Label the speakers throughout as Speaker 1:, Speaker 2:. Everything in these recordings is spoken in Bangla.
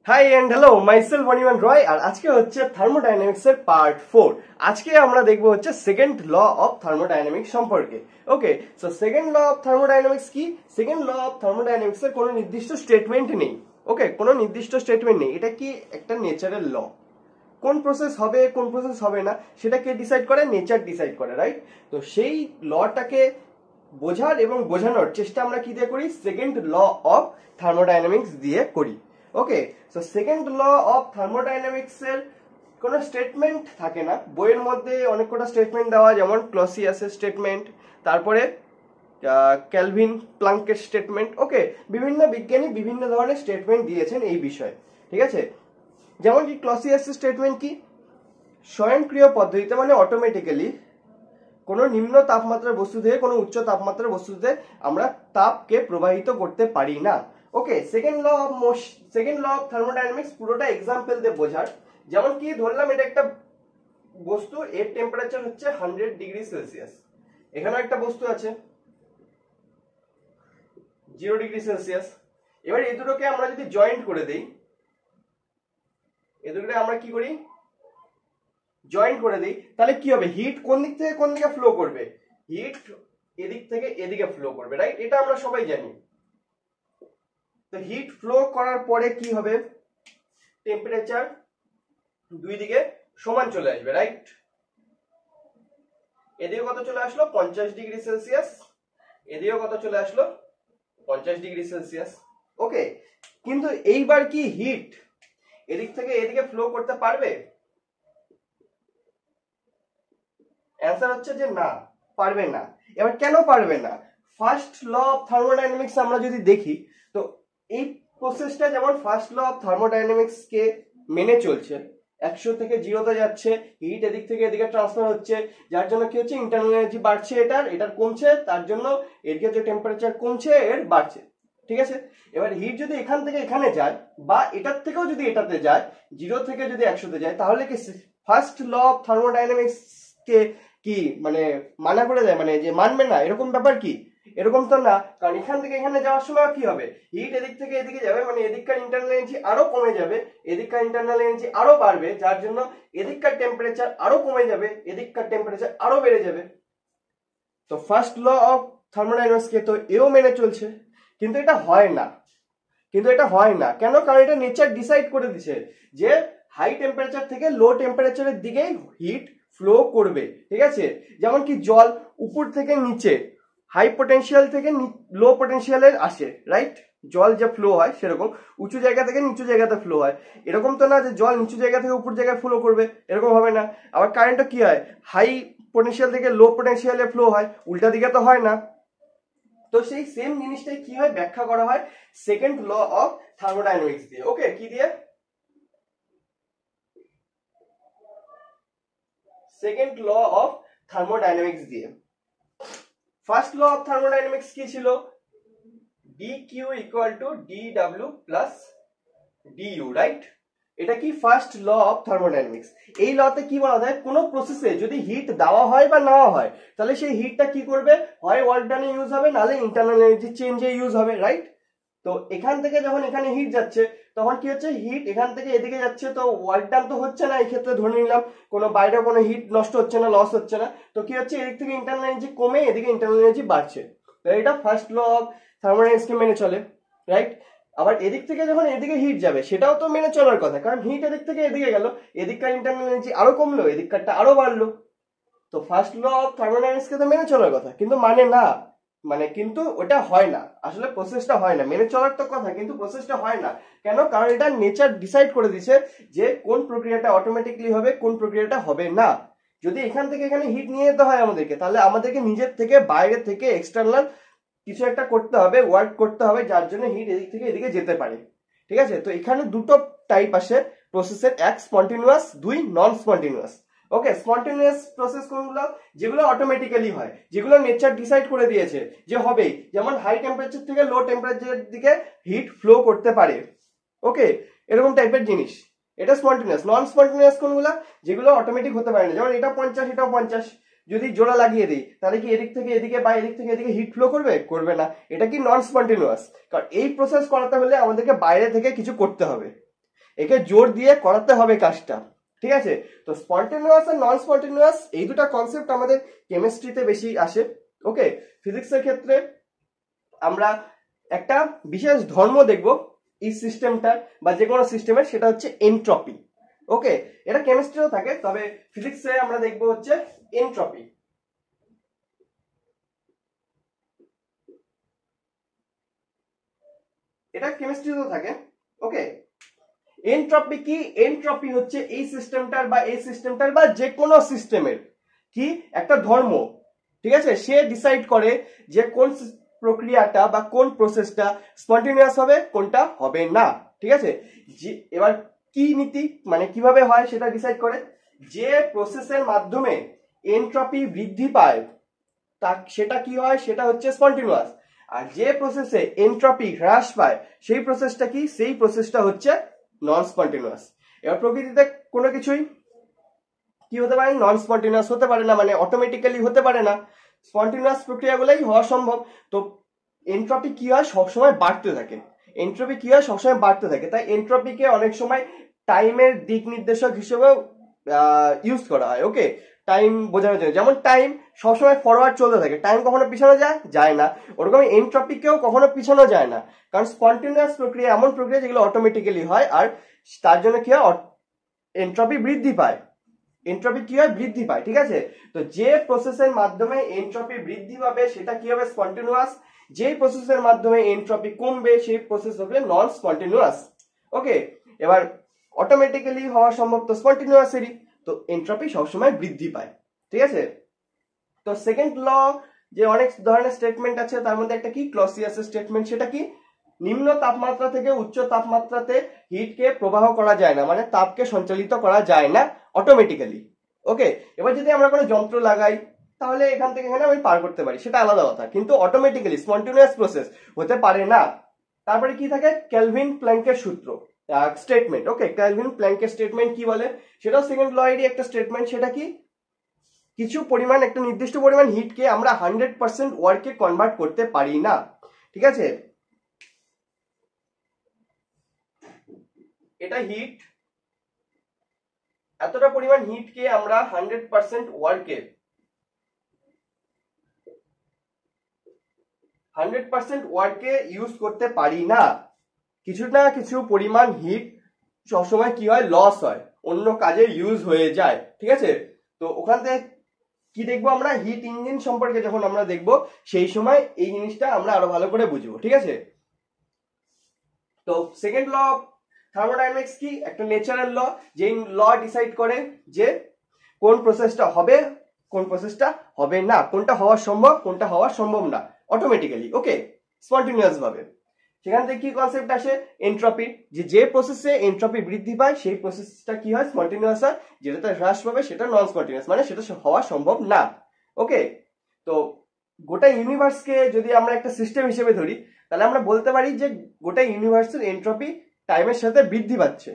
Speaker 1: হাই এন্ড হ্যালো মাইসেলফ অনিমান রয়। আর আজকে হচ্ছে থার্মোডাইনামিক্স এর পার্ট 4। আজকে আমরা দেখবো হচ্ছে সেকেন্ড ল অফ থার্মোডাইনামিক্স সম্পর্কে। Okay, so second law of thermodynamics কি? সেকেন্ড ল অফ থার্মোডাইনামিক্স এর কোনো নির্দিষ্ট স্টেটমেন্ট নেই। ওকে, কোনো নির্দিষ্ট স্টেটমেন্ট নেই। এটা কি একটা নেচারের ল। কোন প্রসেস হবে কোন প্রসেস হবে না সেটা কে ডিসাইড করে? নেচার ডিসাইড করে, রাইট? তো সেই লটাকে বোঝার এবং বোঝানোর চেষ্টা আমরা কি দিয়ে করি? সেকেন্ড ল অফ থার্মোডাইনামিক্স দিয়ে করি। Okay, so second law of thermodynamics এর কোনো স্টেটমেন্ট থাকে না। বইয়ের মধ্যে অনেক কটা স্টেটমেন্ট দেওয়া, যেমন ক্লসিয়াসের স্টেটমেন্ট, তারপরে ক্যালভিন প্লাঙ্কের স্টেটমেন্ট। ওকে, বিভিন্ন বিজ্ঞানী বিভিন্ন ধরনের স্টেটমেন্ট দিয়েছেন এই বিষয়ে, ঠিক আছে? যেমন কি ক্লসিয়াসের স্টেটমেন্ট কি? স্বয়ংক্রিয় পদ্ধতিতে মানে অটোমেটিক্যালি কোনো নিম্ন তাপমাত্রার বস্তু থেকে কোনো উচ্চ তাপমাত্রার বস্তুতে আমরা তাপকে প্রবাহিত করতে পারি না। ওকে, সেকেন্ড ল অফ থার্মোডাইনামিক্স পুরোটা এক্সাম্পল দিয়ে বোঝার। যেমন কি ধরলাম, এটা একটা বস্তু, এর টেম্পারেচার হচ্ছে 100 ডিগ্রি সেলসিয়াস। এখানে একটা বস্তু আছে 0 ডিগ্রি সেলসিয়াস। এবার এই দুটোকে আমরা যদি জয়েন্ট করে দেই, এই দুটোকে আমরা কি করি? জয়েন্ট করে দিই, তাহলে কি হবে? হিট কোন দিক থেকে কোন দিকে ফ্লো করবে? হিট এদিক থেকে এদিকে ফ্লো করবে, রাইট? এটা আমরা সবাই জানি। তো হিট ফ্লো করার পরে কি হবে? টেম্পারেচার দুই দিকে সমান চলে আসবে, রাইট? এদিকে কত চলে আসলো? 50 ডিগ্রি সেলসিয়াস। এদিকে কত চলে আসলো? 50 ডিগ্রি সেলসিয়াস। ওকে, কিন্তু এইবার কি হিট এদিক থেকে এদিকে ফ্লো করতে পারবে? অ্যান্সার হচ্ছে যে না, পারবে না। এবার কেন পারবে না? ফার্স্ট ল অফ থার্মোডাইনামিক্স আমরা যদি দেখি, তো এই প্রসেসটা যেমন ফার্স্ট ল অফ থার্মোডাইনামিক্স কে মেনে চলছে, 100 থেকে 0তে যাচ্ছে, হিট এদিক থেকে এদিকে ট্রান্সফার হচ্ছে, যার জন্য কি হচ্ছে? ইন্টারনাল এনার্জি বাড়ছে, এটার কমছে, তার জন্য এদিকে যে টেম্পারেচার কমছে, এর বাড়ছে, ঠিক আছে? এবার হিট যদি এখান থেকে এখানে যায়, বা এটার থেকেও যদি এটাতে যায়, 0 থেকে যদি 100তে যায়, তাহলে কি ফার্স্ট ল অফ থার্মোডাইনামিক্স কে কি মানে মানা করে দেয়, মানে যে মানবে না, এরকম ব্যাপার কি? এরকম তো না। কারণ এখান থেকে এখানে যাওয়ার সময় কি হবে? হিট এদিক থেকে এদিকে যাবে, মানে এদিককার ইন্টারনাল এনার্জি আরো কমে যাবে, এদিককার ইন্টারনাল এনার্জি আরো বাড়বে, যার জন্য এদিককার টেম্পারেচার আরো কমে যাবে, এদিককার টেম্পারেচার আরো বেড়ে যাবে। তো ফার্স্ট ল অফ থার্মোডাইনামিক্স কে তো এও মেনে চলছে, কিন্তু এটা হয় না। কেন? কারণ এটা নেচার ডিসাইড করে দিচ্ছে যে হাই টেম্পারেচার থেকে লো টেম্পারেচারের দিকেই হিট ফ্লো করবে, ঠিক আছে? যেমন কি জল উপর থেকে নিচে, হাই পটেনশিয়াল থেকে লো পটেনশিয়ালে আসে, রাইট? জল যে ফ্লো হয় সেরকম উঁচু জায়গা থেকে নিচু জায়গাতে ফ্লো হয়। এরকম তো না যে জল নিচু জায়গা থেকে উপর জায়গায় ফ্লো করবে, এরকম হবে না। আবার কারেন্টও কি হয়? হাই পটেনশিয়াল থেকে লো পটেনশিয়ালে ফ্লো হয়, উল্টা দিকে তো হয় না। তো সেই সেম জিনিসটাই কি হয়? ব্যাখ্যা করা হয় সেকেন্ড ল অফ থার্মোডাইনামিক্স দিয়ে। ওকে, কি দিয়ে? সেকেন্ড ল অফ থার্মোডাইনামিক্স দিয়ে। ফার্স্ট ল অফ থার্মোডাইনামিক্স কি ছিল? dq equal to dw plus du, right? এটা কি ফার্স্ট ল অফ থার্মোডাইনামিক্স। এই লতে কি বলা যায়? কোনো প্রসেসে যদি হিট দেওয়া হয় বা নেওয়া হয়, তাহলে সেই হিটটা কি করবে? হয় ওয়ার্ক ডানে ইউজ হবে, নাহলে ইন্টারনাল এনার্জি চেঞ্জে ইউজ হবে, রাইট? তো এখান থেকে যখন এখানে হিট যাচ্ছে, তখন কি হচ্ছে? হিট এখান থেকে এদিকে যাচ্ছে, তো ওয়ার্ক ডান তো হচ্ছে না। এই ক্ষেত্রে ধরে নিলাম কোনো বাইরে কোনো হিট নষ্ট হচ্ছে না, লস হচ্ছে না। তো কি হচ্ছে? এদিক থেকে ইন্টারনাল এনার্জি কমে এদিকে ইন্টারনাল এনার্জি বাড়ছে। এটা ফার্স্ট ল অফ থার্মোডাইনামিক্সকে মেনে চলে, রাইট? আবার এদিক থেকে যখন এদিকে হিট যাবে, সেটাও তো মেনে চলার কথা, কারণ হিট এদিক থেকে এদিকে গেল, এদিককার ইন্টারনাল এনার্জি আরো কমলো, এদিককারটা আরো বাড়লো। তো ফার্স্ট ল অফ থার্মোডাইনামিক্সকে তো মেনে চলার কথা, কিন্তু মানে না, মানে কিন্তু ওটা হয় না, আসলে প্রসেসটা হয় না। মেনে চলার তো কথা, কিন্তু প্রসেসটা হয় না। কেন? কারণ এটা নেচার ডিসাইড করে দিচ্ছে যে কোন প্রক্রিয়াটা অটোমেটিকলি হবে, কোন প্রক্রিয়াটা হবে না। যদি এখান থেকে এখানে হিট নিয়ে যেতে হয় আমাদেরকে, তাহলে আমাদেরকে নিজের থেকে বাইরে থেকে এক্সটার্নাল কিছু একটা করতে হবে, ওয়ার্ক করতে হবে, যার জন্য হিট এদিক থেকে এদিকে যেতে পারে, ঠিক আছে? তো এখানে দুটো টাইপ আসে প্রসেসের, এক স্পন্টিনিউয়াস, দুই নন স্পন্টিনিউয়াস। ওকে, স্পন্টেনিয়াস প্রসেস কোনগুলো? যেগুলো অটোমেটিক্যালি হয়, যেগুলো নেচার ডিসাইড করে দিয়েছে যে হবে। যেমন হাই টেম্পারেচার থেকে লো টেম্পারেচারের দিকে হিট ফ্লো করতে পারে। ওকে, এরকম টাইপের জিনিস, এটা স্পন্টেনিয়াস। নন স্পন্টেনিয়াস কোনগুলো? যেগুলো অটোমেটিক হতে পারে না। যেমন এটা 50, এটাও 50, যদি জোড়া লাগিয়ে দিই, তাহলে কি এদিক থেকে এদিকে বা এদিক থেকে এদিকে হিট ফ্লো করবে? করবে না। এটা কি নন স্পন্টেনিয়াস। কারণ এই প্রসেস করাতে হলে আমাদেরকে বাইরে থেকে কিছু করতে হবে। একে জোর দিয়ে করাতে হবে কাজটা, ঠিক আছে। তো স্পন্টেনিয়াস আর নন স্পন্টেনিয়াস এই দুটো কনসেপ্ট আমাদের কেমিস্ট্রিতে বেশি আসে। ওকে, ফিজিক্সের ক্ষেত্রে আমরা একটা বিশেষ ধর্ম দেখব এই সিস্টেমটার বা যে কোনো সিস্টেমের, সেটা হচ্ছে এনট্রপি। ওকে, এটা কেমিস্ট্রিও থাকে, তবে ফিজিক্সে আমরা দেখব হচ্ছে এনট্রপি। এটা কেমিস্ট্রিতেও থাকে। ওকে, এনট্রপি কি? এনট্রপি হচ্ছে এই সিস্টেমটার বা যে কোনো সিস্টেমের কি একটা ধর্ম, ঠিক আছে। সে ডিসাইড করে যে কোন প্রক্রিয়াটা বা কোন প্রসেসটা স্পন্টেনিয়াস হবে, কোনটা হবে না, ঠিক আছে। এবার কি নীতি মানে কিভাবে হয় সেটা ডিসাইড করে। যে প্রসেসের মাধ্যমে এনট্রপি বৃদ্ধি পায় সেটা কি হয়, সেটা হচ্ছে স্পন্টেনিয়াস। আর যে প্রসেসে এনট্রপি হ্রাস পায় সেই প্রসেসটা কি, সেই প্রসেসটা হচ্ছে নন স্পন্টেনিয়াস। এবার প্রকৃতিতে কোনো কিছুই কি হতে পারে, নন স্পন্টেনিয়াস হতে পারে না, মানে অটোমেটিক্যালি হতে পারে না। স্পন্টেনিয়াস প্রক্রিয়াগুলোই হওয়া সম্ভব। তো এনট্রপি কি হয়, সবসময় বাড়তে থাকে। এনট্রপি কি হয়, সবসময় বাড়তে থাকে। তাই এনট্রপিকে অনেক সময় টাইমের দিক নির্দেশক হিসেবেও ইউজ করা হয়। ওকে, টাইম বোঝানোর জন্য, যেমন টাইম সবসময় ফরওয়ার্ড চলতে থাকে, টাইম কখনো পিছানো যায় না, ওরকম এনট্রপিকেও কখনো পিছানো যায় না। কারণ স্পন্টেনিয়াস প্রক্রিয়া এমন প্রক্রিয়া যেগুলো অটোমেটিক্যালি হয়, আর তার জন্য কি হয়, এনট্রপি বৃদ্ধি পায়। এনট্রপি কি হয়, বৃদ্ধি পায়, ঠিক আছে। তো যে প্রসেসের মাধ্যমে এনট্রপি বৃদ্ধি পাবে সেটা কি হবে, স্পন্টেনিয়াস। যে প্রসেসের মাধ্যমে এনট্রপি কমবে সেই প্রসেস হবে নন স্পন্টেনিয়াস। ওকে, এবার অটোমেটিক্যালি হওয়া সম্ভব তো স্পন্টেনিয়াসেরই, তো এনট্রপি সবসময় বৃদ্ধি পায়, ঠিক আছে। তো সেকেন্ড ল, যে অনেক ধরনের স্টেটমেন্ট আছে তার মধ্যে একটা কি, ক্লসিয়াসের স্টেটমেন্ট। সেটা কি, নিম্ন তাপমাত্রা থেকে উচ্চ তাপমাত্রাতে হিটকে প্রবাহ করা যায় না, মানে তাপকে সঞ্চালিত করা যায় না অটোমেটিক্যালি। ওকে, এবার যদি আমরা কোনো যন্ত্র লাগাই তাহলে এখান থেকে এখানে আমি পার করতে পারি, সেটা আলাদা কথা, কিন্তু অটোমেটিক্যালি স্পন্টেনিয়াস প্রসেস হতে পারে না। তারপরে কি থাকে, ক্যালভিন প্ল্যাঙ্কের সূত্র স্টেটমেন্ট। ওকে, ক্যালভিন প্ল্যাঙ্কের স্টেটমেন্ট কি বলে, সেটাও সেকেন্ড ল এরই একটা স্টেটমেন্ট। সেটা কি, কিছু পরিমাণ, একটা নির্দিষ্ট পরিমাণ হিটকে আমরা 100% ওয়ার্কে কনভার্ট করতে পারি না, ঠিক আছে। এটা হিট, এতটা পরিমাণ হিটকে আমরা 100% ওয়ার্কে 100% ওয়ার্কে ইউজ করতে পারি না। কিছু না কিছু পরিমাণ হিট সবসময় কি হয়, লস হয়, অন্য কাজে ইউজ হয়ে যায়, ঠিক আছে। তো ওখান থেকে কি দেখবো আমরা, হিট ইঞ্জিন সম্পর্কে যখন আমরা দেখবো সেই সময় এই জিনিসটা আমরা আরো ভালো করে বুঝবো, ঠিক আছে। তো সেকেন্ড ল অফ থার্মোডাইনামিক্স কি, একটা ন্যাচারাল ল, যেই ল ডিসাইড করে যে কোন প্রসেসটা হবে, কোন প্রসেসটা হবে না, কোনটা হওয়া সম্ভব, কোনটা হওয়া সম্ভব না অটোমেটিক্যালি। ওকে, স্পন্টেনিয়াস ভাবে। সেখান থেকে কি কনসেপ্ট আসে, এনট্রপি, যে প্রসেসে এনট্রপি বৃদ্ধি পায় সেই প্রসেসটা কি হয়, স্পন্টেনিয়াস হয়। যেটাতে হ্রাস পাবে সেটা নন স্পন্টেনিয়াস, মানে সেটা হওয়া সম্ভব না। ওকে, তো গোটা ইউনিভার্সকে যদি আমরা একটা সিস্টেম হিসেবে ধরি তাহলে আমরা বলতে পারি যে গোটা ইউনিভার্সের এনট্রপি টাইমের সাথে বৃদ্ধি পাচ্ছে,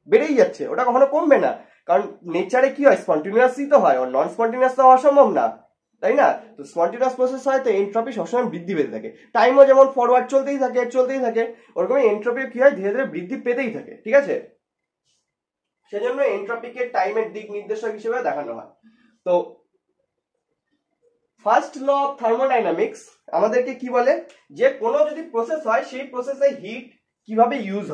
Speaker 1: বেড়েই যাচ্ছে, ওটা কখনো কমবে না। কারণ নেচারে কি হয়, স্পন্টেনিয়াসই তো হয়, নন স্পন্টেনিয়াস তো হওয়া সম্ভব না, তাই না। তো স্পন্টেনিয়াস প্রসেস হয় তো এনট্রপি সবসময় বৃদ্ধি পেতে থাকে। টাইমও যেমন ফরওয়ার্ড চলতেই থাকে, ওরকমই এনট্রপি কি হয়, ধীরে ধীরে বৃদ্ধি পেতেই থাকে, ঠিক আছে। সেজন্য এনট্রপিকে টাইমের দিক নির্দেশক হিসেবে দেখানো হয়। তো ফার্স্ট ল অফ থার্মোডাইনামিক্স আমাদেরকে কি বলে, যে কোনো যদি প্রসেস হয় সেই প্রসেসে হিট কিভাবে ইউজ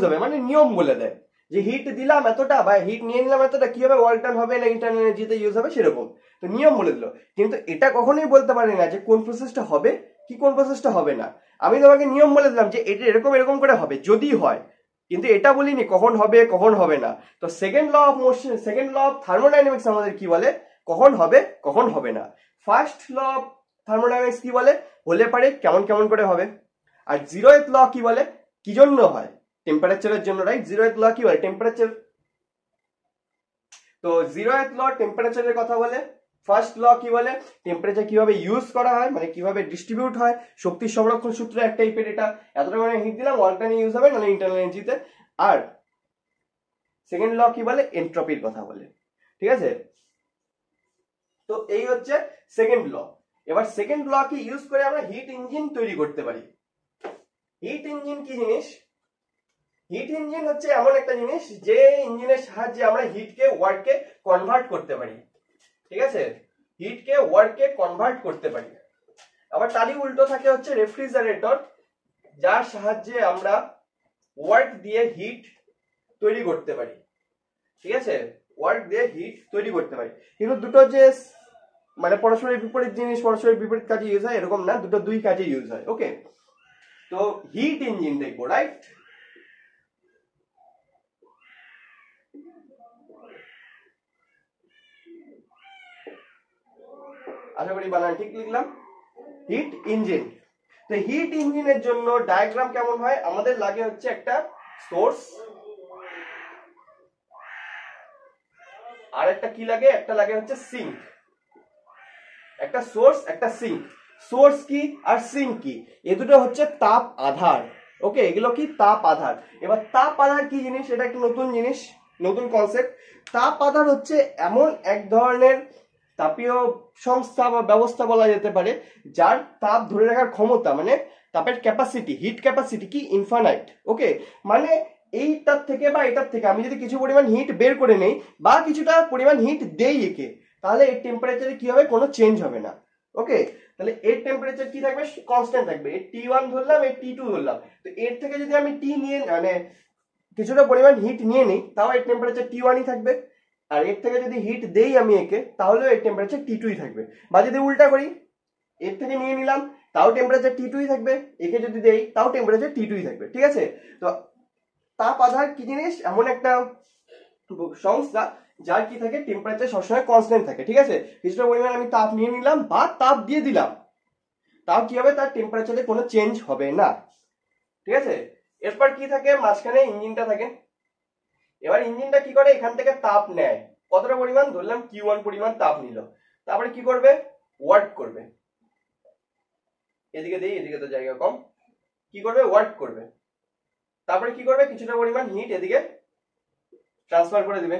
Speaker 1: হবে, মানে নিয়ম বলে দেয় যে হিট দিলাম এতটা বা হিট নিয়ে নিলাম এতটা, কিভাবে ওয়ার্ক ডান হবে না ইন্টারনাল এনার্জিতে ইউজ হবে, সেরকম তো নিয়ম বলে দিল। কিন্তু এটা কখনোই বলতে পারি না যে কোন প্রসেসটা হবে কি কোন প্রসেসটা হবে না। আমি তোমাকে নিয়ম বলে দিলাম যে এটা এরকম এরকম করে হবে যদি হয়, কিন্তু এটা বলিনি কখন হবে কখন হবে না। তো second law of motion, second law of thermodynamics আমাদের কি বলে, কখন হবে কখন হবে না। ফার্স্ট ল অফ থার্মোডাইনামিক্স কি বলে, হলে পারে কেমন কেমন করে হবে। আর জিরোথ ল কি বলে, কি জন্য হয়, টেম্পারেচারের জন্য, রাইট। জিরোথ ল কি বলে, টেম্পারেচার। তো জিরোথ ল টেম্পারেচারের কথা বলে। ফার্স্ট ল কি বলে, টেম্পারেচার কিভাবে ইউজ করা হয়, মানে কিভাবে ডিস্ট্রিবিউট হয়, শক্তি সংরক্ষণ সূত্র এক টাইপের, এটা এতটা মানে হিট দিলাম ওয়ার্কটা নিয়ে ইউজ হবে নাহলে ইন্টারনাল এনার্জিতে। আর সেকেন্ড ল কি বলে, এনট্রপির কথা বলে, ঠিক আছে। তো এই হচ্ছে সেকেন্ড ল। এবার সেকেন্ড ল কি ইউজ করে আমরা হিট ইঞ্জিন তৈরি করতে পারি। হিট ইঞ্জিন কি জিনিস, হিট ইঞ্জিন হচ্ছে এমন একটা জিনিস যে ইঞ্জিনের সাহায্যে আমরা হিটকে ওয়ার্কে কনভার্ট করতে পারি, ঠিক আছে, হিটকে ওয়ার্কে কনভার্ট করতে পারি। আবার তারই উল্টো থাকে হচ্ছে রেফ্রিজারেটর, যার সাহায্যে আমরা ওয়ার্ক দিয়ে হিট তৈরি করতে পারি, ঠিক আছে, ওয়ার্ক দিয়ে হিট তৈরি করতে পারি। কিন্তু দুটো যে মানে পরস্পরের বিপরীত জিনিস পরস্পরের বিপরীত কাজে ইউজ হয় এরকম না, দুটো দুই কাজে ইউজ হয়। ওকে, তো হিট ইঞ্জিন দেখবো, রাইট। আশা করি বানান ঠিক লিখলাম, হিট ইঞ্জিন। তো হিট ইঞ্জিনের জন্য ডায়াগ্রাম কেমন হয়, আমাদের লাগে হচ্ছে একটা সোর্স, আর একটা কি লাগে, একটা লাগে হচ্ছে সিঙ্ক। একটা সোর্স একটা সিঙ্ক। সোর্স কি আর সিঙ্ক কি, এ দুটো হচ্ছে তাপ আধার। ওকে, এগুলো কি তাপ আধার। এবার তাপ আধার কি জিনিস, এটা একটা নতুন জিনিস, নতুন কনসেপ্ট। তাপ আধার হচ্ছে এমন এক ধরনের তাপীয় সংস্থা বা ব্যবস্থা বলা যেতে পারে যার তাপ ধরে রাখার ক্ষমতা, মানে তাপের ক্যাপাসিটি, হিট ক্যাপাসিটি কি ইনফাইনাইট। ওকে, মানে এইটার থেকে বা এটার থেকে আমি যদি কিছু পরিমাণ হিট বের করে নেই বা কিছুটা পরিমাণ হিট দেই একে, তাহলে এর টেম্পারেচারে কি হবে, কোনো চেঞ্জ হবে না। ওকে, তাহলে এর টেম্পারেচার কি থাকবে, কনস্ট্যান্ট থাকবে। এর T1 ধরলাম, এর T2 ধরলাম, তো এর থেকে যদি আমি টি নিয়ে মানে কিছুটা পরিমাণ হিট নিয়ে নিই তাও এর টেম্পারেচার T1ই থাকবে, আর এর থেকে যদি হিট দেই আমি একে তাহলে এর টেম্পারেচার T2ই থাকবে। বা যদি উল্টা করি, এর থেকে নিয়ে নিলাম তাও টেম্পারেচার T2ই থাকবে, একে যদি দেই তাও টেম্পারেচার T2ই থাকবে, ঠিক আছে। তো তাপ আধার কি জিনিস, এমন একটা সংস্থা যার কি থাকে, টেম্পারেচার সবসময় কনস্ট্যান্ট থাকে, ঠিক আছে। কিছুটা পরিমাণ আমি তাপ নিয়ে নিলাম বা তাপ দিয়ে দিলাম, তাও কি হবে, তার টেম্পারেচারে কোনো চেঞ্জ হবে না, ঠিক আছে। এরপর কি থাকে, মাঝখানে ইঞ্জিনটা থাকে। এবার ইঞ্জিনটা কি করে, এখান থেকে তাপ নেয়, কতটা পরিমাণ ধরলাম Q1 পরিমাণ তাপ নিল, তারপরে কি করবে, ওয়ার্ক করবে। এদিকে দেই, এদিকে তো জায়গা কম, কি করবে, ওয়ার্ক করবে। তারপরে কি করবে, কিছুটা পরিমাণ হিট এদিকে ট্রান্সফার করে দিবে,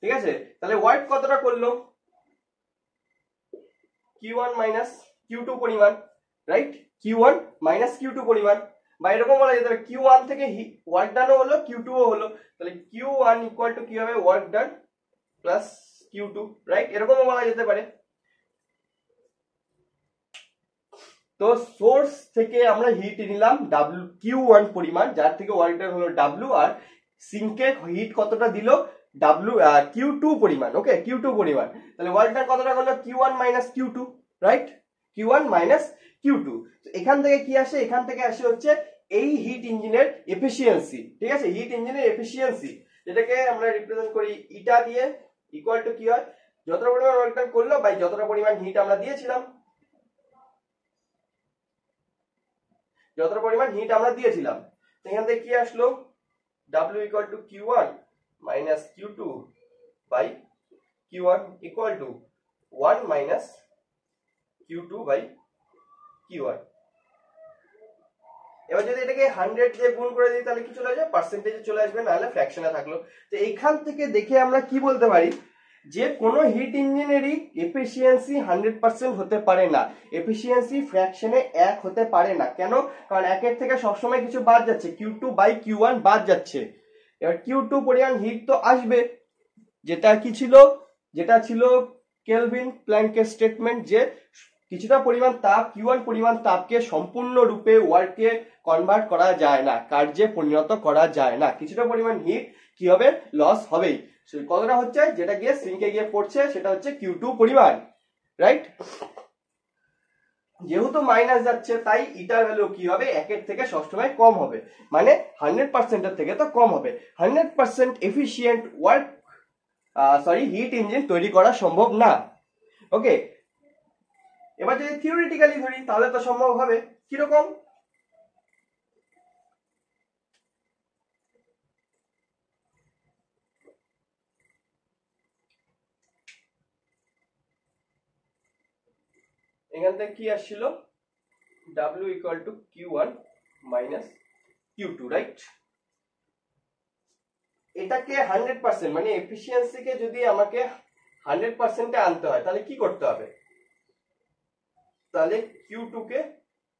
Speaker 1: ঠিক আছে। তাহলে ওয়ার্ক কতটা করলো, Q1 মাইনাস Q2 পরিমাণ, রাইট, Q1 মাইনাস Q2 পরিমাণ। বা এরকম বলা যেতে পারে Q1 থেকে ওয়ার্ক ডানও হলো, Q2 ও হলো, তাহলে Q1 ইকুয়াল টু কি হবে, work done plus Q2, right, এরকমও বলা যেতে পারে। তো সোর্স থেকে আমরা হিট নিলাম Q1 পরিমাণ, যার থেকে ওয়ার্ক ডান হলো W, আর সিঙ্কে হিট কতটা দিল, Q2 পরিমাণ। ওকে, Q2 পরিমাণ, তাহলে ওয়ার্ক ডান কতটা হলো, Q1 minus Q2, right, Q1 minus Q2। এখান থেকে কি আসে, এখান থেকে আসে হচ্ছে এই হিট ইঞ্জিনের এফিসিয়েন্সি, ঠিক আছে, হিট ইঞ্জিনের এফিসিয়েন্সি, যেটাকে আমরা রিপ্রেজেন্ট করি ইটা দিয়ে, ইকুয়াল টু কি হয়, যতটা পরিমাণ ওয়ার্ক ডান করলো বাই যতটা পরিমাণ হিট আমরা দিয়েছিলাম, যতটা পরিমাণ হিট আমরা দিয়েছিলাম। এখান থেকে কি আসলো, W equal to Q1 minus Q2 by Q1 equal to 1 minus Q2 by Q1। এবার যদি এটাকে 100 দিয়ে গুণ করে দিই তাহলে কি চলে আসবে, পার্সেন্টেজে চলে আসবে, নাহলে ফ্র্যাকশনে থাকলো। তো এইখান থেকে দেখে আমরা কি বলতে পারি, যে কোনো হিট ইঞ্জিনেরই এফিসিয়েন্সি 100% হতে পারে না, এফিসিয়েন্সি ফ্র্যাকশনে 1 হতে পারে না। কেন, কারণ একের থেকে সবসময় কিছু বাদ যাচ্ছে, Q2 বাই Q1 বাদ যাচ্ছে। এবার Q2 পরিমাণ হিট তো আসবে, যেটা কি ছিল, যেটা ছিল কেলভিন প্ল্যাঙ্কের স্টেটমেন্ট, যে কিছুটা পরিমাণ তাপ Q1 পরিমাণ তাপকে সম্পূর্ণরূপে ওয়ার্কে কনভার্ট করা যায় না, কার্যে পরিণত করা যায় না, কিছুটা পরিমাণ হিট কি হবে, লস হবেই। কতটা হচ্ছে, যেটা গিয়ে সিঙ্কে গিয়ে পড়ছে সেটা হচ্ছে Q2 পরিমাণ, রাইট। যেহেতু মাইনাস যাচ্ছে তাই ইটার ভ্যালু কি হবে, একের থেকে সবসময় কম হবে, মানে 100% এর থেকে তো কম হবে। 100% এফিশিয়েন্ট ওয়ার্ক হিট ইঞ্জিন তৈরি করা সম্ভব না। ওকে, এবার যদি থিওরিটিক্যালি ধরি তাহলে তো সম্ভব হবে। কিরকম, এখান থেকে কি আসছিল, W equal to Q1 minus Q2, right. এটাকে 100% মানে এফিসিয়েন্সিকে যদি আমাকে 100% এ আনতে হয় তাহলে কি করতে হবে, তাহলে Q2 কে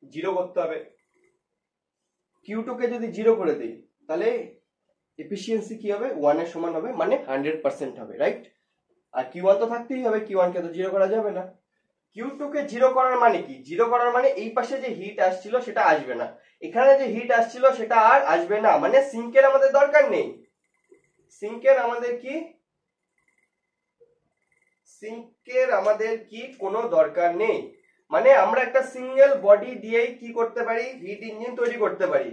Speaker 1: 0 করতে হবে। Q2 কে যদি 0 করে দিই তাহলে এফিসিয়েন্সি কি হবে 1 এর সমান হবে, মানে 100% হবে, রাইট? আর Q1 তো থাকতেই হবে, Q1 কে তো জিরো করা যাবে না। Q2 কে জিরো করার মানে কি? জিরো করার মানে এই পাশে যে হিট আসছিল সেটা আসবে না, এখানে যে হিট আসছিল সেটা আর আসবে না, মানে সিঙ্কের আমাদের দরকার নেই। সিঙ্কের আমাদের কি কোনো দরকার নেই, মানে আমরা একটা সিঙ্গেল বডি দিয়েই কি করতে পারি, হিট ইঞ্জিন তৈরি করতে পারি।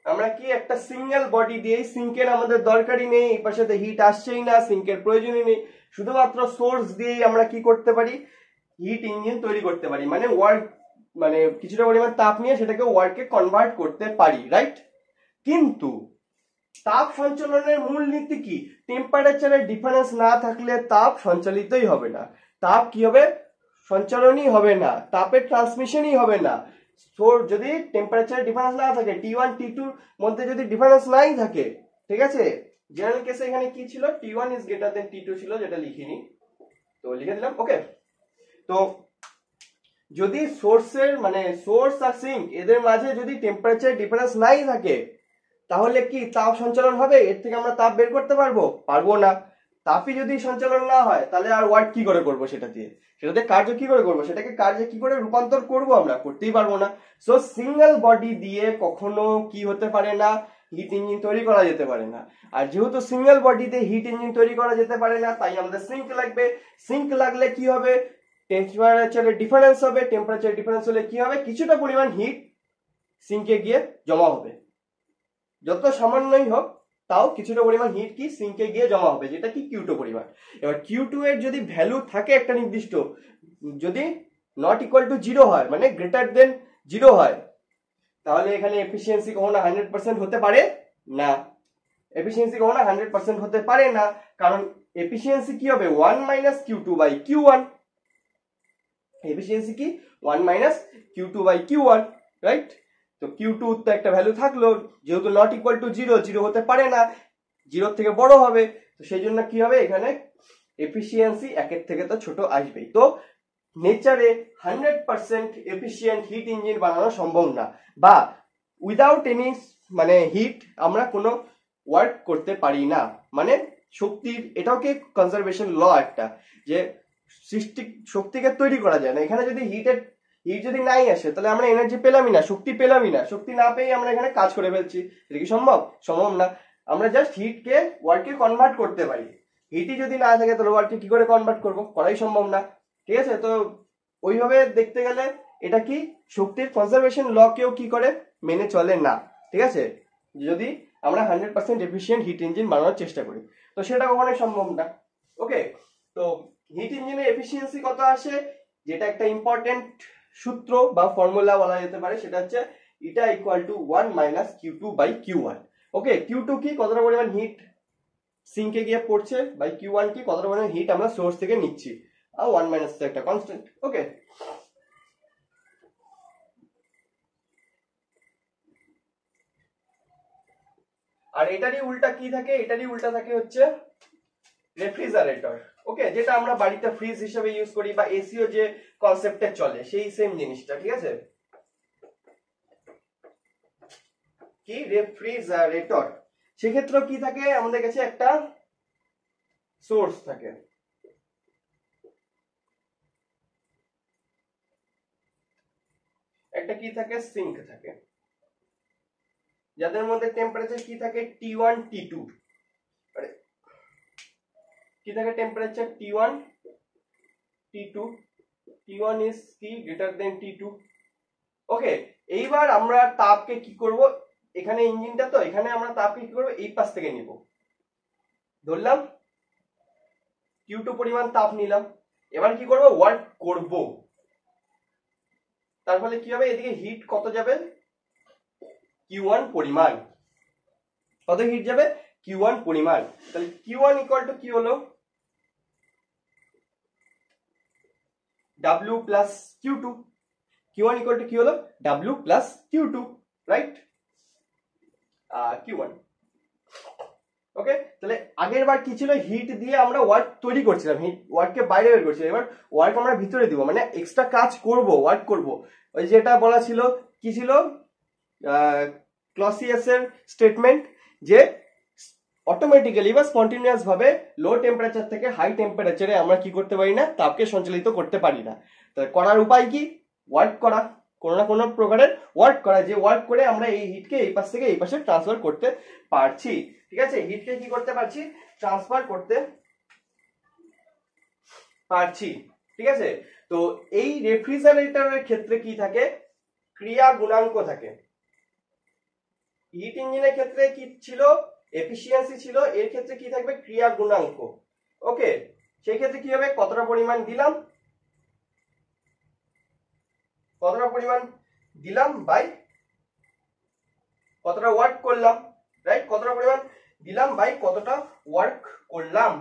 Speaker 1: আমরা কি একটা সিঙ্গেল বডি দিয়েই, সিঙ্কের আমাদের দরকারই নেই, এই পাশে হিট আসছেই না, সিঙ্কের প্রয়োজনই নেই, শুধুমাত্র সোর্স দিয়েই আমরা কি করতে পারি, হিট ইঞ্জিন তৈরি করতে পারি, মানে ওয়ার্ক, মানে কিছুটা পরিমাণ তাপ নিয়ে সেটাকে ওয়ার্কে কনভার্ট করতে পারি, রাইট? কিন্তু তাপ সঞ্চালনের মূল নীতি কি? টেম্পারেচারের ডিফারেন্স না থাকলে তাপ সঞ্চালিতই হবে না, তাপ কি হবে, সঞ্চালনই হবে না, তাপের ট্রান্সমিশনই হবে না। যদি টেম্পারেচারের ডিফারেন্স না থাকে, T1 T2 মধ্যে যদি ডিফারেন্স নাই থাকে, ঠিক আছে, জেনারেল কেসে এখানে কি ছিল, T1 is greater than T2 ছিল, যেটা লিখিনি, তো লিখে দিলাম, ওকে। তো যদি সোর্সের মানে সোর্স আর সিঙ্ক এদের মাঝে যদি টেম্পারেচার ডিফারেন্স নাই থাকে, তাহলে কি তাপ সঞ্চালন হবে? এর থেকে আমরা তাপ বের করতে পারবো না। তাপই যদি সঞ্চালন না হয়, তাহলে আর ওয়ার্ক কি করে করবো সেটাতে কার্য কি করে করবো, সেটাকে কার্যে কি করে রূপান্তর করবো, আমরা করতেই পারবো না। সো সিঙ্গেল বডি দিয়ে কখনো কি হতে পারে না, হিট ইঞ্জিন তৈরি করা যেতে পারে না। আর যেহেতু সিঙ্গেল বডি দিয়ে হিট ইঞ্জিন তৈরি করা যেতে পারে না, তাই আমাদের সিঙ্ক লাগবে। সিঙ্ক লাগলে কি হবে, টেম্পারেচারের ডিফারেন্স হবে, টেম্পারেচার ডিফারেন্স হলে কি হবে, কিছুটা পরিমাণ হিট সিঙ্কে গিয়ে জমা হবে, যত সামান্যই হোক তাও কিছুটা পরিমাণ হিট কি সিঙ্কে গিয়ে জমা হবে, যেটা কি Q2 পরিমাণ। এবার Q2 এর যদি ভ্যালু থাকে একটা নির্দিষ্ট, যদি নট ইকুয়াল টু 0 হয়, মানে গ্রেটার দেন 0 হয়, তাহলে এখানে এফিসিয়েন্সি কখনো 100% হতে পারে না। এফিসিয়েন্সি কখনো 100% হতে পারে না, কারণ এফিসিয়েন্সি কি হবে 1 minus Q2 by Q1। Efficiency কি 1 minus Q2 by Q1, right? তো Q2 তো একটা ভ্যালু থাকলো, যেহেতু নট ইকুয়াল টু 0, 0 হতে পারে না, 0 থেকে বড় হবে, তো সেই জন্য কি হবে, এখানে এফিসিয়েন্সি 1 এর থেকে তো ছোট আসবেই। তো নেচারে 100% এফিসিয়েন্ট হিট ইঞ্জিন বানানো সম্ভব না, বা উইদাউট এনি মানে হিট আমরা কোনো ওয়ার্ক করতে পারি না। মানে শক্তির, এটাও কি কনজারভেশন ল একটা, যে শক্তিকে তৈরি করা যায় না। এখানে যদি হিট যদি নাই আসে, তাহলে আমরা এনার্জি পেলামই না, শক্তি পেলামই না, শক্তি না পেয়ে আমরা এখানে কাজ করে ফেলছি, এটা কি সম্ভব না। আমরা জাস্ট হিটকে ওয়ার্কে কনভার্ট করতে পারি, হিটই যদি না থাকে তাহলে ওয়ার্কে কি করে কনভার্ট করবো, করাই সম্ভব না, ঠিক আছে। তো ওইভাবে দেখতে গেলে এটা কি শক্তির কনজারভেশন ল কেও কি করে মেনে চলে না, ঠিক আছে, যদি আমরা 100% এফিসিয়েন্ট হিট ইঞ্জিন বানানোর চেষ্টা করি, তো সেটা কখনোই সম্ভব না। ওকে, তো হিট ইঞ্জিনের এফিসিয়েন্সি কত আসে, যেটা একটা ইম্পর্টেন্ট সূত্র বা ফর্মুলা বলা যেতে পারে, সেটা হচ্ছে এটা equal to 1 minus Q2 by Q1। Okay, Q2 কি কতটা পরিমাণ হিট সিঙ্কে গিয়ে পড়ছে, বাই Q1 কি কতটা পরিমাণ হিট আমরা সোর্স থেকে নিচ্ছি, আর 1 মাইনাস একটা কনস্ট্যান্ট। ওকে, আর এটারই উল্টা কি থাকে, এটারই উল্টা থাকে হচ্ছে রেফ্রিজারেটর। ওকে, যেটা আমরা বাড়িতে ফ্রিজ হিসেবে ইউজ করি, বা এসিও যে কনসেপ্টে চলে, সেই সেম জিনিসটা, ঠিক আছে, কি রেফ্রিজারেটর। সেক্ষেত্রে কি থাকে, আমাদের কাছে একটা সোর্স থাকে, একটা কি থাকে, সিঙ্ক থাকে, যাদের মধ্যে টেম্পারেচার কি থাকে T1 T2, কি থাকে temperature T1 T2, T1 is কি গ্রেটার দেন T2। ওকে, এইবার আমরা তাপকে কি করব, এখানে ইঞ্জিনটা, তো এখানে আমরা তাপকে কি করব, এই পাশ থেকে নিব, ধরলাম Q2 পরিমাণ তাপ নিলাম, এবার কি করব, ওয়ার্ক করব, তার ফলে কি হবে, এদিকে হিট কত যাবে, Q1 পরিমাণ, কত হিট যাবে, Q1 পরিমাণ। তাহলে Q1 ইকুয়াল টু কি হলো, W plus Q2। Q1 equal two কি হলো, W plus Q2, right, Q1। ওকে, তাহলে আগের বার কি ছিল, হিট দিয়ে আমরা ওয়ার্ক তৈরি করছিলাম, হিট ওয়ার্ককে বাইরে বের করছিলাম, এবার ওয়ার্ক আমরা ভিতরে দিব, মানে এক্সট্রা কাজ করব, ওয়ার্ক করব। ওই যেটা বলা ছিল, কি ছিল, ক্লসিয়াসের স্টেটমেন্ট, যে অটোমেটিক্যালি বা স্পন্টেনিয়াস ভাবে লো টেম্পারেচার থেকে হাই টেম্পারেচারে আমরা কি করতে পারি না, তাপকে সঞ্চালিত করতে পারি না। তাহলে করার উপায় কি, ওয়ার্ক করা, কোনো না কোনো প্রকারের ওয়ার্ক করা, যে ওয়ার্ক করে আমরা এই হিটকে এই পাশ থেকে এই পাশে ট্রান্সফার করতে পারছি। ঠিক আছে, হিটকে কি করতে পারছি, ট্রান্সফার করতে পারছি। ঠিক আছে, তো এই রেফ্রিজারেটরের ক্ষেত্রে কি থাকে, ক্রিয়া গুণাঙ্ক থাকে। হিট ইঞ্জিনের ক্ষেত্রে কি ছিল, এফিসিয়েন্সি ছিল, এর ক্ষেত্রে কি থাকবে, ক্রিয়া গুণাঙ্ক। ওকে, সেই ক্ষেত্রে কি হবে, কতটা পরিমাণ দিলাম, কতটা পরিমাণ দিলাম বাই কতটা ওয়ার্ক করলাম, রাইট, কতটা পরিমাণ দিলাম বাই কতটা ওয়ার্ক করলাম।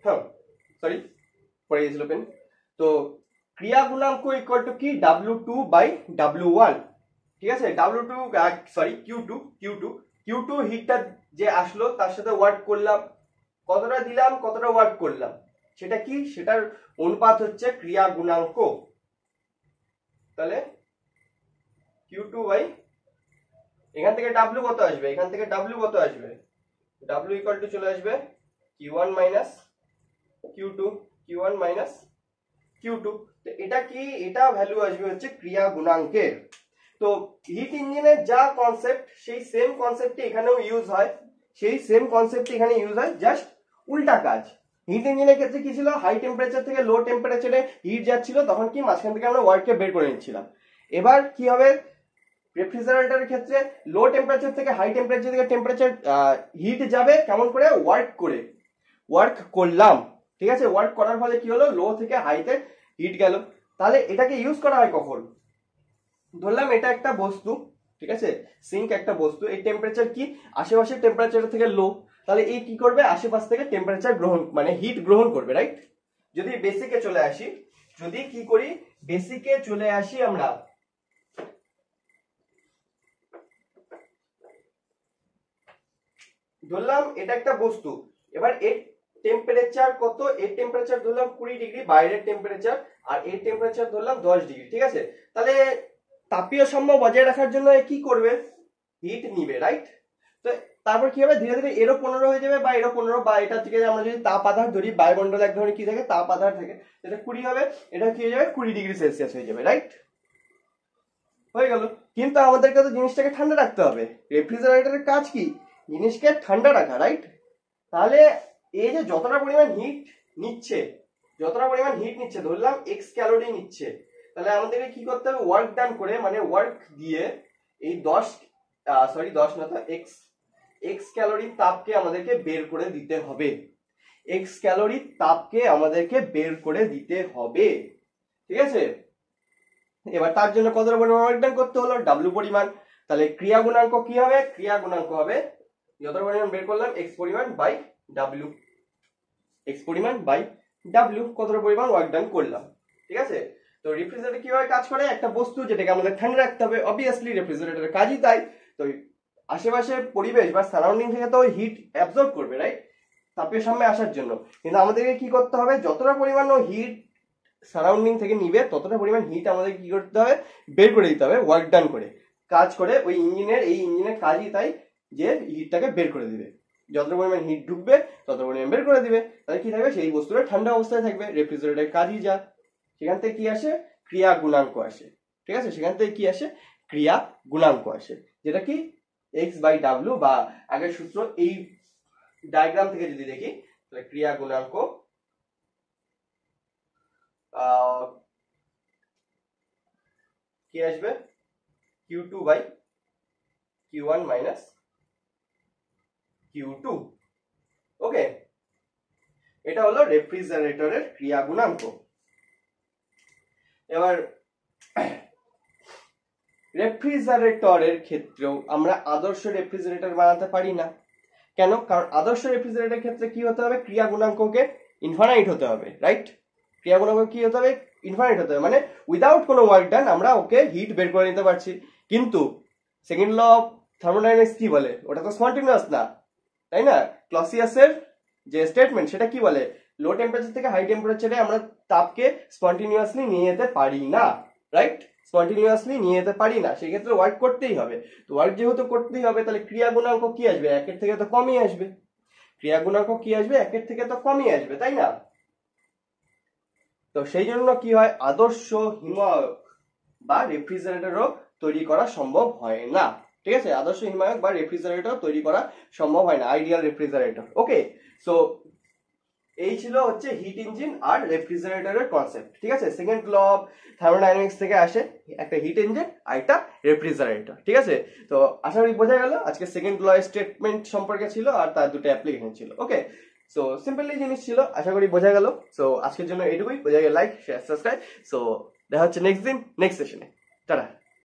Speaker 1: হ্যাঁ, সরি, পড়ে গেছিল পেন। তো ক্রিয়া গুণাঙ্ক ইকুয়াল টু কি, W2 বাই W1। ঠিক আছে, W2 সরি Q2 হিটটা যে আসলো তার সাথে ওয়ার্ক করলাম, কতটা দিলাম কতটা ওয়ার্ক করলাম, সেটা কি, সেটার অনুপাত হচ্ছে ক্রিয়া গুণাঙ্ক। তাহলে Q2 বাই, এখান থেকে W কত আসবে, এখান থেকে W কত আসবে, W ইকুয়াল টু চলে আসবে Q1 minus Q2, Q1 minus Q2। তো এটা কি, এটা ভ্যালু আসবে হচ্ছে ক্রিয়া গুণাঙ্কের। তো হিট ইঞ্জিনের যা কনসেপ্ট, সেই সেম কনসেপ্টই এখানেও ইউজ হয়, সেই সেম কনসেপ্টই এখানে ইউজ হয়, জাস্ট উল্টা কাজ। হিট ইঞ্জিনের ক্ষেত্রে কি ছিল, হাই টেম্পারেচার থেকে লো টেম্পারেচারে হিট যাচ্ছিল, তখন কি মাঝখান থেকে আমরা ওয়ার্ককে বের করে নিচ্ছিলাম। এবার কি হবে, রেফ্রিজারেটরের ক্ষেত্রে লো টেম্পারেচার থেকে হাই টেম্পারেচার থেকে টেম্পারেচার হিট যাবে কেমন করে, ওয়ার্ক করে, ওয়ার্ক করলাম। ঠিক আছে, ওয়ার্ক করার ফলে কি হলো, লো থেকে হাইতে হিট গেল। তাহলে এটাকে ইউজ করা হয় কখন, ধরলাম এটা একটা বস্তু, ঠিক আছে, সিঙ্ক একটা বস্তু, এই টেম্পারেচার কি, আশেপাশের টেম্পারেচার থেকে লো, তাহলে এই কি করবে, আশেপাশ থেকে টেম্পারেচার গ্রহণ, মানে হিট গ্রহণ করবে, রাইট। যদি বেসিকে চলে আসি, যদি কি করি, বেসিকে চলে আসি আমরা, ধরলাম এটা একটা বস্তু, এবার এর টেম্পারেচার কত, এর টেম্পারেচার ধরলাম 20 ডিগ্রি বাইরের টেম্পারেচার, আর এর টেম্পারেচার ধরলাম 10 ডিগ্রি। ঠিক আছে, তাহলে তাপীয় সাম্য বজায় রাখার জন্য কি করবে, হিট নিবে, রাইট। তো তারপর কি হবে, ধীরে ধীরে এরও 15 হয়ে যাবে, বা এরও 15, বা এটা থেকে আমরা যদি তাপ আধার ধরি, বায়ুমণ্ডলে এক ধরনের কি থাকে, তাপ আধার থাকে, এটা 20 হবে, এটা কি হয়ে যাবে 20 ডিগ্রি সেলসিয়াস হয়ে যাবে, রাইট, হয়ে গেল। কিন্তু আমাদেরকে তো জিনিসটাকে ঠান্ডা রাখতে হবে, রেফ্রিজারেটরের কাজ কি, জিনিসকে ঠান্ডা রাখা, রাইট। তাহলে এই যে যতটা পরিমাণ হিট নিচ্ছে, যতটা পরিমাণ হিট নিচ্ছে, ধরলাম x ক্যালোরি নিচ্ছে, তাহলে আমাদেরকে কি করতে হবে, ওয়ার্ক ডান করে, মানে ওয়ার্ক দিয়ে এই 10 না, তো x ক্যালোরি তাপকে আমাদেরকে বের করে দিতে হবে, x ক্যালোরি তাপকে আমাদেরকে বের করে দিতে হবে। ঠিক আছে, এবার তার জন্য কতটা পরিমাণ ওয়ার্ক ডান করতে হলো, W পরিমাণ। তাহলে ক্রিয়া গুণাঙ্ক কি হবে, ক্রিয়া গুণাঙ্ক হবে যতটা পরিমাণ বের করলাম x পরিমাণ বাই W, x পরিমাণ বাই W, কতটা পরিমাণ ওয়ার্ক ডান করলাম। ঠিক আছে, তো রেফ্রিজারেটর কিভাবে কাজ করে, একটা বস্তু যেটাকে আমাদের ঠান্ডা রাখতে হবে, অবভিয়াসলি রেফ্রিজারেটরের কাজই তাই। তো আশেপাশের পরিবেশ বা সারাউন্ডিং থেকে তো হিট অ্যাবজর্ব করবে, রাইট, তাপের সামনে আসার জন্য। কিন্তু আমাদেরকে কি করতে হবে, যতটা পরিমাণ হিট সারাউন্ডিং থেকে নিবে, ততটা পরিমাণ হিট আমাদের কি করতে হবে, বের করে দিতে হবে, ওয়ার্ক ডান করে, কাজ করে। ওই ইঞ্জিনের, এই ইঞ্জিনের কাজই তাই, যে হিটটাকে বের করে দিবে, যত পরিমাণ হিট ঢুকবে তত পরিমাণ বের করে দিবে। তাহলে কি থাকবে, সেই বস্তুটা ঠান্ডা অবস্থায় থাকবে। রেফ্রিজারেটরের কাজই যা, সেখান থেকে কি আসে, ক্রিয়া গুণাঙ্ক আসে। ঠিক আছে, সেখান থেকে কি আসে, ক্রিয়া গুণাঙ্ক আসে, যেটা কি x বাই ডাব্লিউ, বা আগের সূত্র, এই ডায়াগ্রাম থেকে যদি দেখি, তাহলে ক্রিয়া গুণাঙ্ক কি আসবে, Q2 by Q1 minus Q2। ওকে, এটা হলো রেফ্রিজারেটরের ক্রিয়া গুণাঙ্ক। এবার রেফ্রিজারেটরের ক্ষেত্রেও আমরা আদর্শ রেফ্রিজারেটর বানাতে পারি না। কেন, কারণ আদর্শ রেফ্রিজারেটরের ক্ষেত্রে কি হতে হবে, ক্রিয়া গুণাঙ্ককে ইনফাইনাইট হতে হবে, রাইট। ক্রিয়া গুণাঙ্ক কি হতে হবে, ইনফাইনাইট হতে হবে, মানে উইদাউট কোনো ওয়ার্ক ডান আমরা ওকে হিট বের করে নিতে পারছি। কিন্তু সেকেন্ড ল অফ থার্মোডাইনামিক্স কি বলে, ওটা তো স্পন্টেনিয়াস না, তাই না? ক্লসিয়াসের যে স্টেটমেন্ট সেটা কি বলে, লো টেম্পারেচার থেকে হাই টেম্পারেচারে আমরা তাপকে স্পন্টেনিয়াসলি নিয়ে যেতে পারি না, রাইট? স্পন্টেনিয়াসলি নিয়ে যেতে পারি না, সেই ক্ষেত্রে ওয়ার্ক করতেই হবে। তো ওয়ার্ক যেহেতু করতেই হবে, তাহলে ক্রিয়া গুণাঙ্ক কি আসবে, একের থেকে তো কমই আসবে। ক্রিয়া গুণাঙ্ক কি আসবে, একের থেকে তো কমই আসবে, তাই না? তো সেই জন্য কি হয়, আদর্শ হিমায়ক বা রেফ্রিজারেটরও তৈরি করা সম্ভব হয় না, ঠিক আছে? আদর্শ হিমায়ক বা রেফ্রিজারেটর তৈরি করা সম্ভব হয় না, আইডিয়াল রেফ্রিজারেটর। ওকে, সো এই ছিল হচ্ছে হিট ইঞ্জিন আর রেফ্রিজারেটরের কনসেপ্ট, ঠিক আছে? সেকেন্ড ল অফ থার্মোডাইনামিক্স থেকে আসে একটা হিট ইঞ্জিন আর একটা রেফ্রিজারেটর, ঠিক আছে? তো আশা করি বোঝা গেল, আজকে সেকেন্ড ল স্টেটমেন্ট সম্পর্কে ছিল আর তার দুটো অ্যাপ্লিকেশন ছিল। ওকে, সো সিম্পলি জিনিস ছিল, আশা করি বোঝা গেল। সো আজকের জন্য এইটুকুই, বোঝা গেল, লাইক শেয়ার সাবস্ক্রাইব। সো দেখা হচ্ছে নেক্সট দিন নেক্সট সেশনে, টাটা।